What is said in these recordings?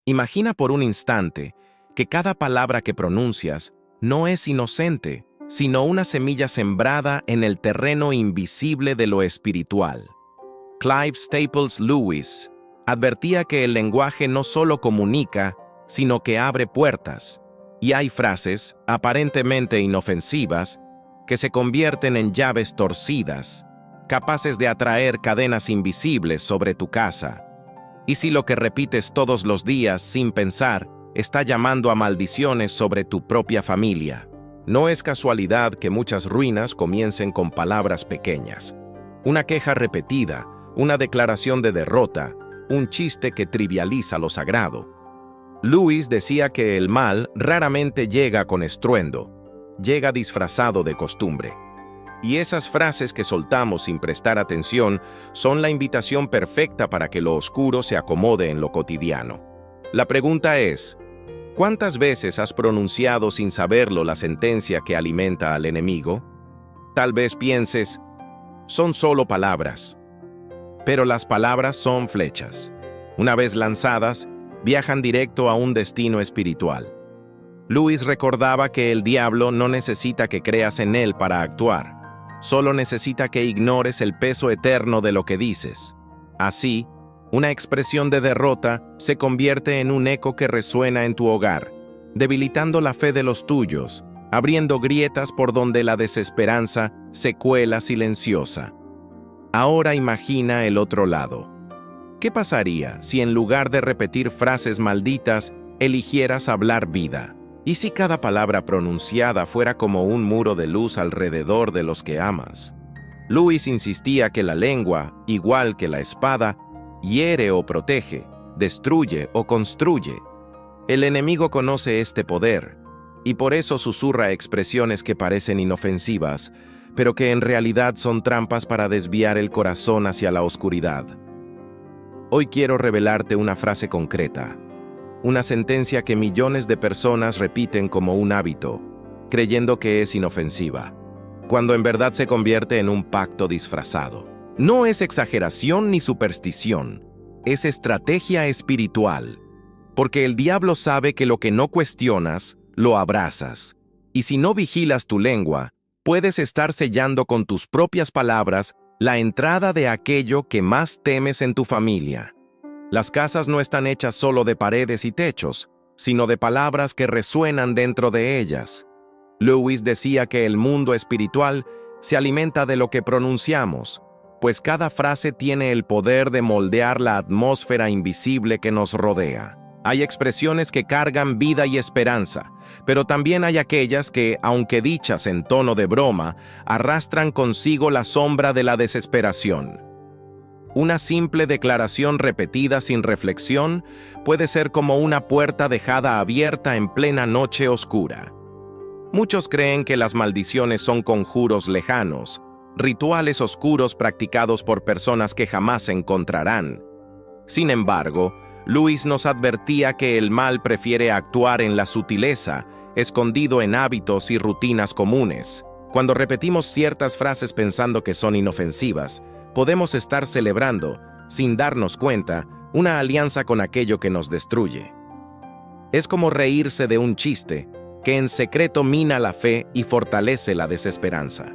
Imagina por un instante que cada palabra que pronuncias no es inocente, sino una semilla sembrada en el terreno invisible de lo espiritual. Clive Staples Lewis advertía que el lenguaje no solo comunica, sino que abre puertas, y hay frases, aparentemente inofensivas, que se convierten en llaves torcidas, capaces de atraer cadenas invisibles sobre tu casa. Y si lo que repites todos los días sin pensar está llamando a maldiciones sobre tu propia familia, no es casualidad que muchas ruinas comiencen con palabras pequeñas. Una queja repetida, una declaración de derrota, un chiste que trivializa lo sagrado. Lewis decía que el mal raramente llega con estruendo, llega disfrazado de costumbre. Y esas frases que soltamos sin prestar atención son la invitación perfecta para que lo oscuro se acomode en lo cotidiano. La pregunta es, ¿cuántas veces has pronunciado sin saberlo la sentencia que alimenta al enemigo? Tal vez pienses, son solo palabras. Pero las palabras son flechas. Una vez lanzadas, viajan directo a un destino espiritual. Lewis recordaba que el diablo no necesita que creas en él para actuar. Solo necesita que ignores el peso eterno de lo que dices. Así, una expresión de derrota se convierte en un eco que resuena en tu hogar, debilitando la fe de los tuyos, abriendo grietas por donde la desesperanza se cuela silenciosa. Ahora imagina el otro lado. ¿Qué pasaría si en lugar de repetir frases malditas, eligieras hablar vida? ¿Y si cada palabra pronunciada fuera como un muro de luz alrededor de los que amas? Lewis insistía que la lengua, igual que la espada, hiere o protege, destruye o construye. El enemigo conoce este poder, y por eso susurra expresiones que parecen inofensivas, pero que en realidad son trampas para desviar el corazón hacia la oscuridad. Hoy quiero revelarte una frase concreta. Una sentencia que millones de personas repiten como un hábito, creyendo que es inofensiva, cuando en verdad se convierte en un pacto disfrazado. No es exageración ni superstición, es estrategia espiritual, porque el diablo sabe que lo que no cuestionas, lo abrazas, y si no vigilas tu lengua, puedes estar sellando con tus propias palabras la entrada de aquello que más temes en tu familia. Las casas no están hechas solo de paredes y techos, sino de palabras que resuenan dentro de ellas. Lewis decía que el mundo espiritual se alimenta de lo que pronunciamos, pues cada frase tiene el poder de moldear la atmósfera invisible que nos rodea. Hay expresiones que cargan vida y esperanza, pero también hay aquellas que, aunque dichas en tono de broma, arrastran consigo la sombra de la desesperación. Una simple declaración repetida sin reflexión puede ser como una puerta dejada abierta en plena noche oscura. Muchos creen que las maldiciones son conjuros lejanos, rituales oscuros practicados por personas que jamás se encontrarán. Sin embargo, Lewis nos advertía que el mal prefiere actuar en la sutileza, escondido en hábitos y rutinas comunes. Cuando repetimos ciertas frases pensando que son inofensivas, podemos estar celebrando, sin darnos cuenta, una alianza con aquello que nos destruye. Es como reírse de un chiste, que en secreto mina la fe y fortalece la desesperanza.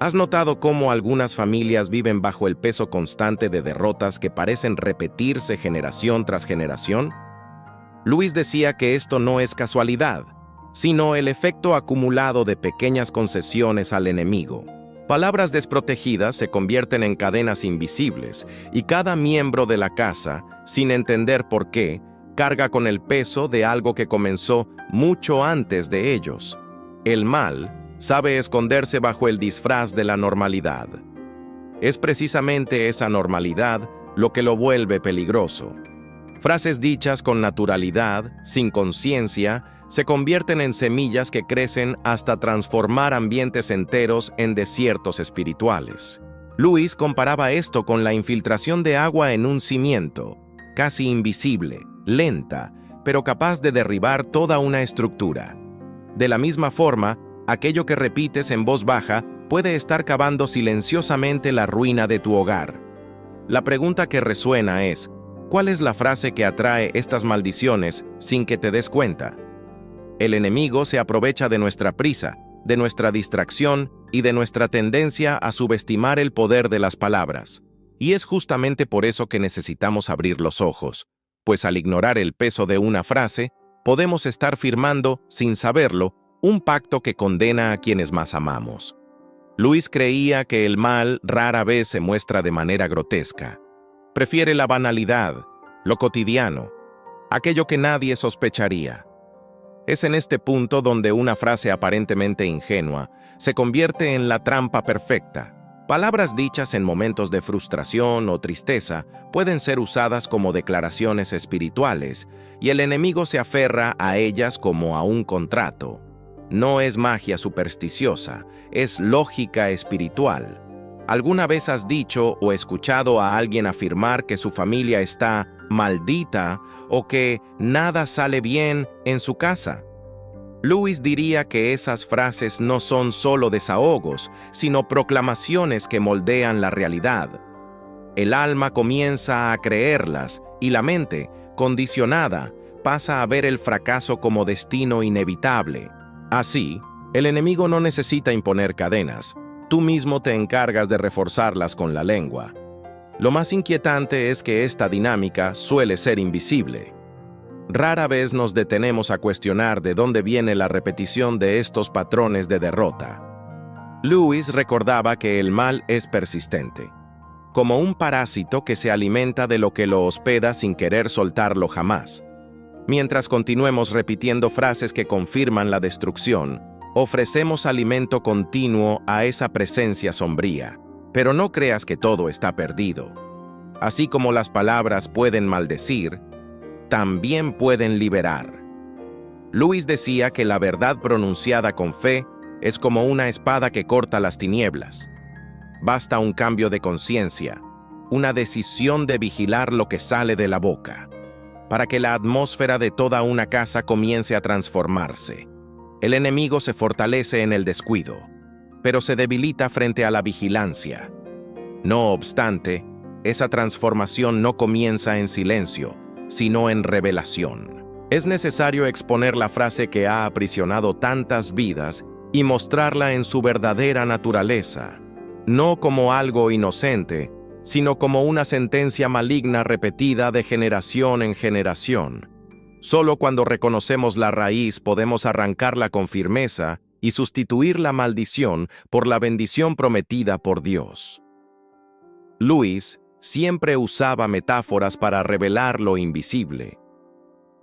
¿Has notado cómo algunas familias viven bajo el peso constante de derrotas que parecen repetirse generación tras generación? Lewis decía que esto no es casualidad, sino el efecto acumulado de pequeñas concesiones al enemigo. Palabras desprotegidas se convierten en cadenas invisibles, y cada miembro de la casa, sin entender por qué, carga con el peso de algo que comenzó mucho antes de ellos. El mal sabe esconderse bajo el disfraz de la normalidad. Es precisamente esa normalidad lo que lo vuelve peligroso. Frases dichas con naturalidad, sin conciencia, se convierten en semillas que crecen hasta transformar ambientes enteros en desiertos espirituales. Lewis comparaba esto con la infiltración de agua en un cimiento, casi invisible, lenta, pero capaz de derribar toda una estructura. De la misma forma, aquello que repites en voz baja puede estar cavando silenciosamente la ruina de tu hogar. La pregunta que resuena es, ¿Cuál es la frase que atrae estas maldiciones sin que te des cuenta? El enemigo se aprovecha de nuestra prisa, de nuestra distracción y de nuestra tendencia a subestimar el poder de las palabras. Y es justamente por eso que necesitamos abrir los ojos, pues al ignorar el peso de una frase, podemos estar firmando, sin saberlo, un pacto que condena a quienes más amamos. Luis creía que el mal rara vez se muestra de manera grotesca. Prefiere la banalidad, lo cotidiano, aquello que nadie sospecharía. Es en este punto donde una frase aparentemente ingenua se convierte en la trampa perfecta. Palabras dichas en momentos de frustración o tristeza pueden ser usadas como declaraciones espirituales, y el enemigo se aferra a ellas como a un contrato. No es magia supersticiosa, es lógica espiritual. ¿Alguna vez has dicho o escuchado a alguien afirmar que su familia está maldita o que nada sale bien en su casa? Lewis diría que esas frases no son solo desahogos, sino proclamaciones que moldean la realidad. El alma comienza a creerlas y la mente, condicionada, pasa a ver el fracaso como destino inevitable. Así, el enemigo no necesita imponer cadenas. Tú mismo te encargas de reforzarlas con la lengua. Lo más inquietante es que esta dinámica suele ser invisible. Rara vez nos detenemos a cuestionar de dónde viene la repetición de estos patrones de derrota. Lewis recordaba que el mal es persistente, como un parásito que se alimenta de lo que lo hospeda sin querer soltarlo jamás. Mientras continuemos repitiendo frases que confirman la destrucción, ofrecemos alimento continuo a esa presencia sombría. Pero no creas que todo está perdido. Así como las palabras pueden maldecir, también pueden liberar. Lewis decía que la verdad pronunciada con fe es como una espada que corta las tinieblas. Basta un cambio de conciencia, una decisión de vigilar lo que sale de la boca, para que la atmósfera de toda una casa comience a transformarse. El enemigo se fortalece en el descuido, pero se debilita frente a la vigilancia. No obstante, esa transformación no comienza en silencio, sino en revelación. Es necesario exponer la frase que ha aprisionado tantas vidas y mostrarla en su verdadera naturaleza, no como algo inocente, sino como una sentencia maligna repetida de generación en generación. Solo cuando reconocemos la raíz podemos arrancarla con firmeza y sustituir la maldición por la bendición prometida por Dios. Lewis siempre usaba metáforas para revelar lo invisible.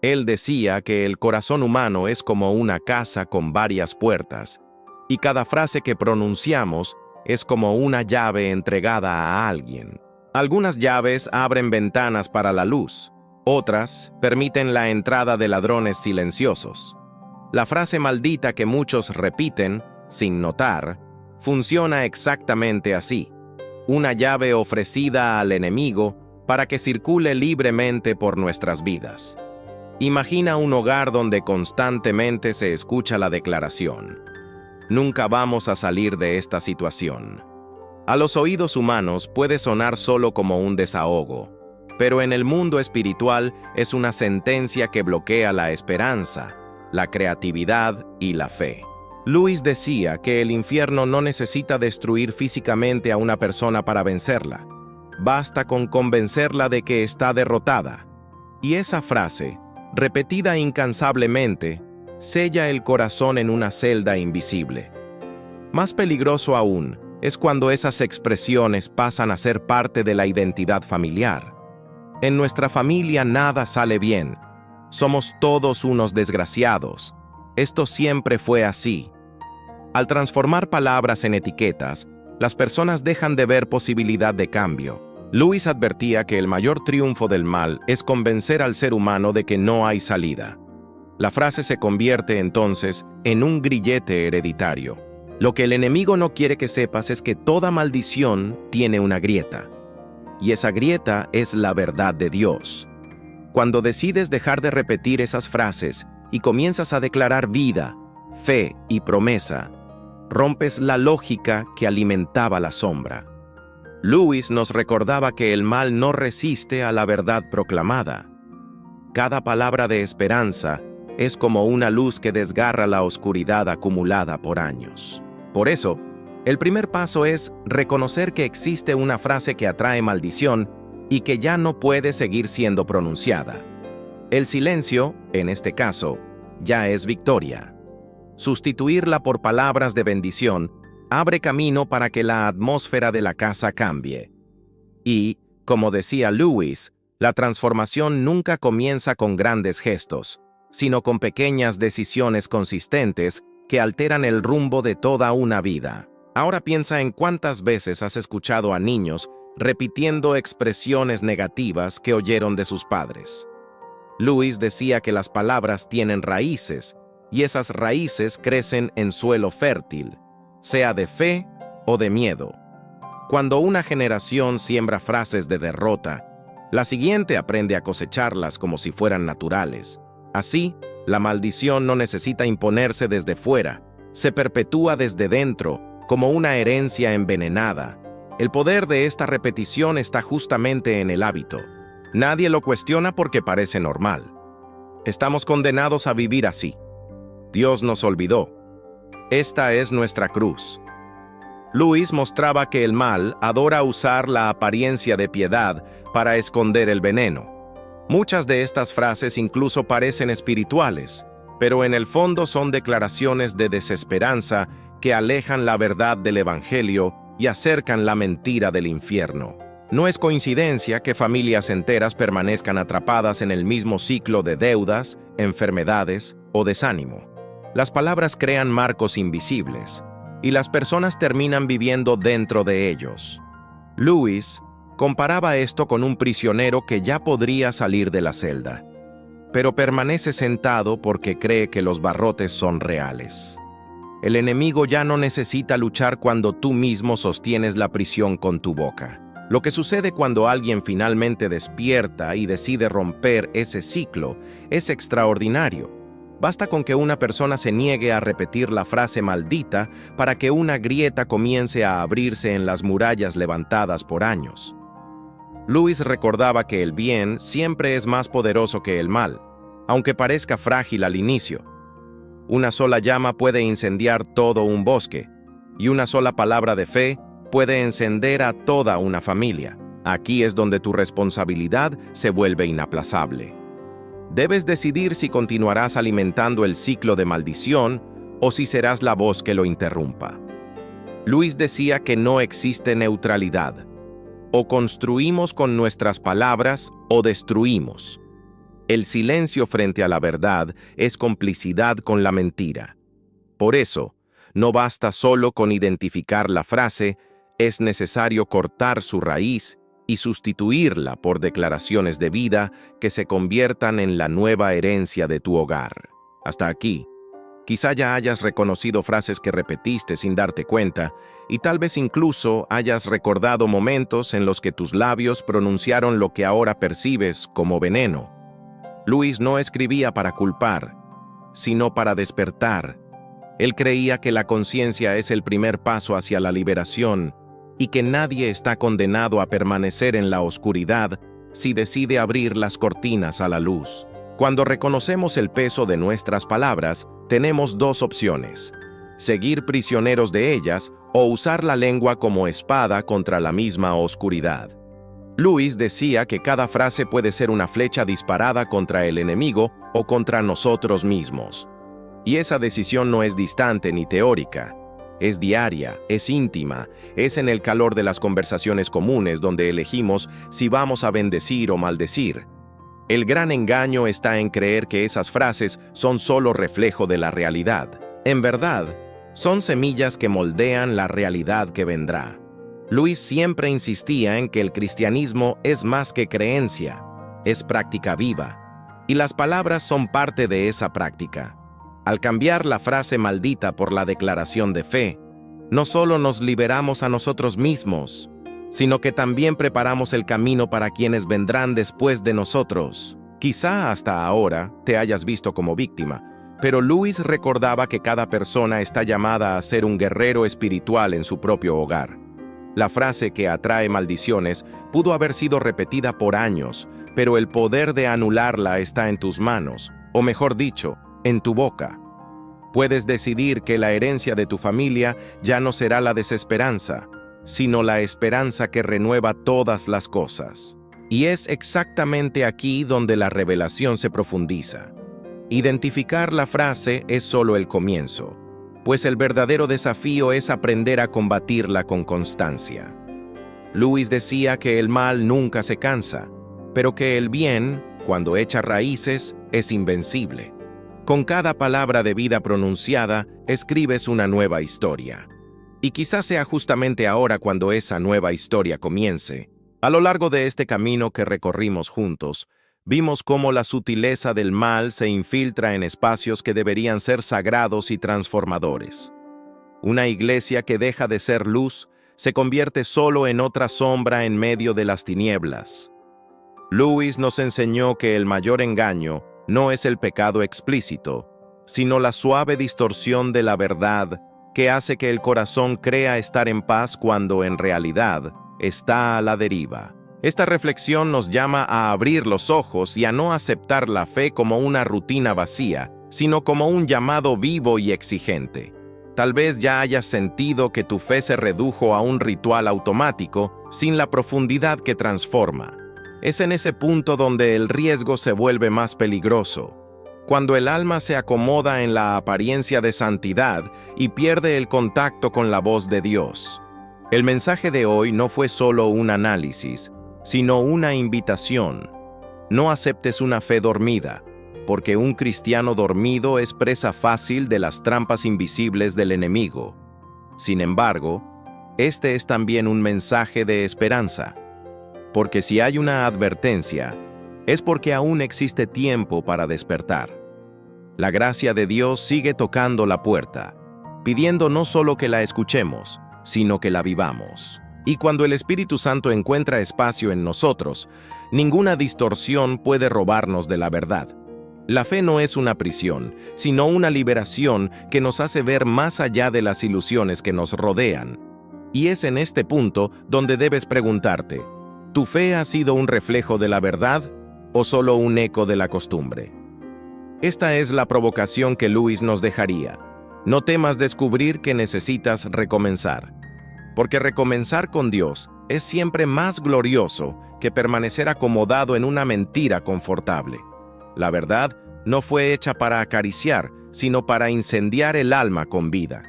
Él decía que el corazón humano es como una casa con varias puertas, y cada frase que pronunciamos es como una llave entregada a alguien. Algunas llaves abren ventanas para la luz, otras permiten la entrada de ladrones silenciosos. La frase maldita que muchos repiten, sin notar, funciona exactamente así. Una llave ofrecida al enemigo para que circule libremente por nuestras vidas. Imagina un hogar donde constantemente se escucha la declaración: nunca vamos a salir de esta situación. A los oídos humanos puede sonar solo como un desahogo, pero en el mundo espiritual es una sentencia que bloquea la esperanza, la creatividad y la fe. Lewis decía que el infierno no necesita destruir físicamente a una persona para vencerla. Basta con convencerla de que está derrotada. Y esa frase, repetida incansablemente, sella el corazón en una celda invisible. Más peligroso aún es cuando esas expresiones pasan a ser parte de la identidad familiar. En nuestra familia nada sale bien. Somos todos unos desgraciados. Esto siempre fue así. Al transformar palabras en etiquetas, las personas dejan de ver posibilidad de cambio. Lewis advertía que el mayor triunfo del mal es convencer al ser humano de que no hay salida. La frase se convierte entonces en un grillete hereditario. Lo que el enemigo no quiere que sepas es que toda maldición tiene una grieta. Y esa grieta es la verdad de Dios. Cuando decides dejar de repetir esas frases y comienzas a declarar vida, fe y promesa, rompes la lógica que alimentaba la sombra. Lewis nos recordaba que el mal no resiste a la verdad proclamada. Cada palabra de esperanza es como una luz que desgarra la oscuridad acumulada por años. Por eso, el primer paso es reconocer que existe una frase que atrae maldición y que ya no puede seguir siendo pronunciada. El silencio, en este caso, ya es victoria. Sustituirla por palabras de bendición abre camino para que la atmósfera de la casa cambie. Y, como decía Lewis, la transformación nunca comienza con grandes gestos, sino con pequeñas decisiones consistentes que alteran el rumbo de toda una vida. Ahora piensa en cuántas veces has escuchado a niños repitiendo expresiones negativas que oyeron de sus padres. Lewis decía que las palabras tienen raíces, y esas raíces crecen en suelo fértil, sea de fe o de miedo. Cuando una generación siembra frases de derrota, la siguiente aprende a cosecharlas como si fueran naturales. Así, la maldición no necesita imponerse desde fuera, se perpetúa desde dentro, como una herencia envenenada. El poder de esta repetición está justamente en el hábito. Nadie lo cuestiona porque parece normal. Estamos condenados a vivir así. Dios nos olvidó. Esta es nuestra cruz. Lewis mostraba que el mal adora usar la apariencia de piedad para esconder el veneno. Muchas de estas frases incluso parecen espirituales, pero en el fondo son declaraciones de desesperanza que alejan la verdad del Evangelio y acercan la mentira del infierno. No es coincidencia que familias enteras permanezcan atrapadas en el mismo ciclo de deudas, enfermedades o desánimo. Las palabras crean marcos invisibles, y las personas terminan viviendo dentro de ellos. Lewis comparaba esto con un prisionero que ya podría salir de la celda, pero permanece sentado porque cree que los barrotes son reales. El enemigo ya no necesita luchar cuando tú mismo sostienes la prisión con tu boca. Lo que sucede cuando alguien finalmente despierta y decide romper ese ciclo es extraordinario. Basta con que una persona se niegue a repetir la frase maldita para que una grieta comience a abrirse en las murallas levantadas por años. Lewis recordaba que el bien siempre es más poderoso que el mal, aunque parezca frágil al inicio. Una sola llama puede incendiar todo un bosque, y una sola palabra de fe puede encender a toda una familia. Aquí es donde tu responsabilidad se vuelve inaplazable. Debes decidir si continuarás alimentando el ciclo de maldición o si serás la voz que lo interrumpa. Lewis decía que no existe neutralidad. O construimos con nuestras palabras o destruimos. El silencio frente a la verdad es complicidad con la mentira. Por eso, no basta solo con identificar la frase, es necesario cortar su raíz y sustituirla por declaraciones de vida que se conviertan en la nueva herencia de tu hogar. Hasta aquí, quizá ya hayas reconocido frases que repetiste sin darte cuenta, y tal vez incluso hayas recordado momentos en los que tus labios pronunciaron lo que ahora percibes como veneno. Lewis no escribía para culpar, sino para despertar. Él creía que la conciencia es el primer paso hacia la liberación, y que nadie está condenado a permanecer en la oscuridad si decide abrir las cortinas a la luz. Cuando reconocemos el peso de nuestras palabras, tenemos dos opciones: seguir prisioneros de ellas o usar la lengua como espada contra la misma oscuridad. Lewis decía que cada frase puede ser una flecha disparada contra el enemigo o contra nosotros mismos. Y esa decisión no es distante ni teórica. Es diaria, es íntima, es en el calor de las conversaciones comunes donde elegimos si vamos a bendecir o maldecir. El gran engaño está en creer que esas frases son solo reflejo de la realidad. En verdad, son semillas que moldean la realidad que vendrá. Lewis siempre insistía en que el cristianismo es más que creencia, es práctica viva, y las palabras son parte de esa práctica. Al cambiar la frase maldita por la declaración de fe, no solo nos liberamos a nosotros mismos, sino que también preparamos el camino para quienes vendrán después de nosotros. Quizá hasta ahora te hayas visto como víctima, pero Lewis recordaba que cada persona está llamada a ser un guerrero espiritual en su propio hogar. La frase que atrae maldiciones pudo haber sido repetida por años, pero el poder de anularla está en tus manos, o mejor dicho, en tu boca. Puedes decidir que la herencia de tu familia ya no será la desesperanza, sino la esperanza que renueva todas las cosas. Y es exactamente aquí donde la revelación se profundiza. Identificar la frase es solo el comienzo, pues el verdadero desafío es aprender a combatirla con constancia. Lewis decía que el mal nunca se cansa, pero que el bien, cuando echa raíces, es invencible. Con cada palabra de vida pronunciada, escribes una nueva historia. Y quizás sea justamente ahora cuando esa nueva historia comience. A lo largo de este camino que recorrimos juntos, vimos cómo la sutileza del mal se infiltra en espacios que deberían ser sagrados y transformadores. Una iglesia que deja de ser luz se convierte solo en otra sombra en medio de las tinieblas. Lewis nos enseñó que el mayor engaño no es el pecado explícito, sino la suave distorsión de la verdad que hace que el corazón crea estar en paz cuando en realidad está a la deriva. Esta reflexión nos llama a abrir los ojos y a no aceptar la fe como una rutina vacía, sino como un llamado vivo y exigente. Tal vez ya hayas sentido que tu fe se redujo a un ritual automático, sin la profundidad que transforma. Es en ese punto donde el riesgo se vuelve más peligroso, cuando el alma se acomoda en la apariencia de santidad y pierde el contacto con la voz de Dios. El mensaje de hoy no fue solo un análisis, sino una invitación. No aceptes una fe dormida, porque un cristiano dormido es presa fácil de las trampas invisibles del enemigo. Sin embargo, este es también un mensaje de esperanza, porque si hay una advertencia, es porque aún existe tiempo para despertar. La gracia de Dios sigue tocando la puerta, pidiendo no solo que la escuchemos, sino que la vivamos. Y cuando el Espíritu Santo encuentra espacio en nosotros, ninguna distorsión puede robarnos de la verdad. La fe no es una prisión, sino una liberación que nos hace ver más allá de las ilusiones que nos rodean. Y es en este punto donde debes preguntarte, ¿tu fe ha sido un reflejo de la verdad o solo un eco de la costumbre? Esta es la provocación que Lewis nos dejaría. No temas descubrir que necesitas recomenzar, porque recomenzar con Dios es siempre más glorioso que permanecer acomodado en una mentira confortable. La verdad no fue hecha para acariciar, sino para incendiar el alma con vida.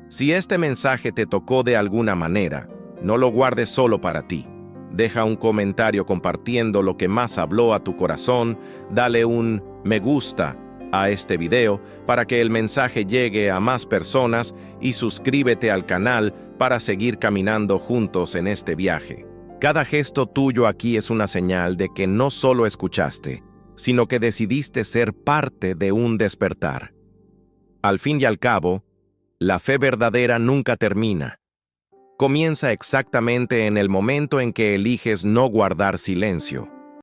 Si este mensaje te tocó de alguna manera, no lo guardes solo para ti. Deja un comentario compartiendo lo que más habló a tu corazón, dale un me gusta a este video para que el mensaje llegue a más personas y suscríbete al canal para seguir caminando juntos en este viaje. Cada gesto tuyo aquí es una señal de que no solo escuchaste, sino que decidiste ser parte de un despertar. Al fin y al cabo, la fe verdadera nunca termina. Comienza exactamente en el momento en que eliges no guardar silencio.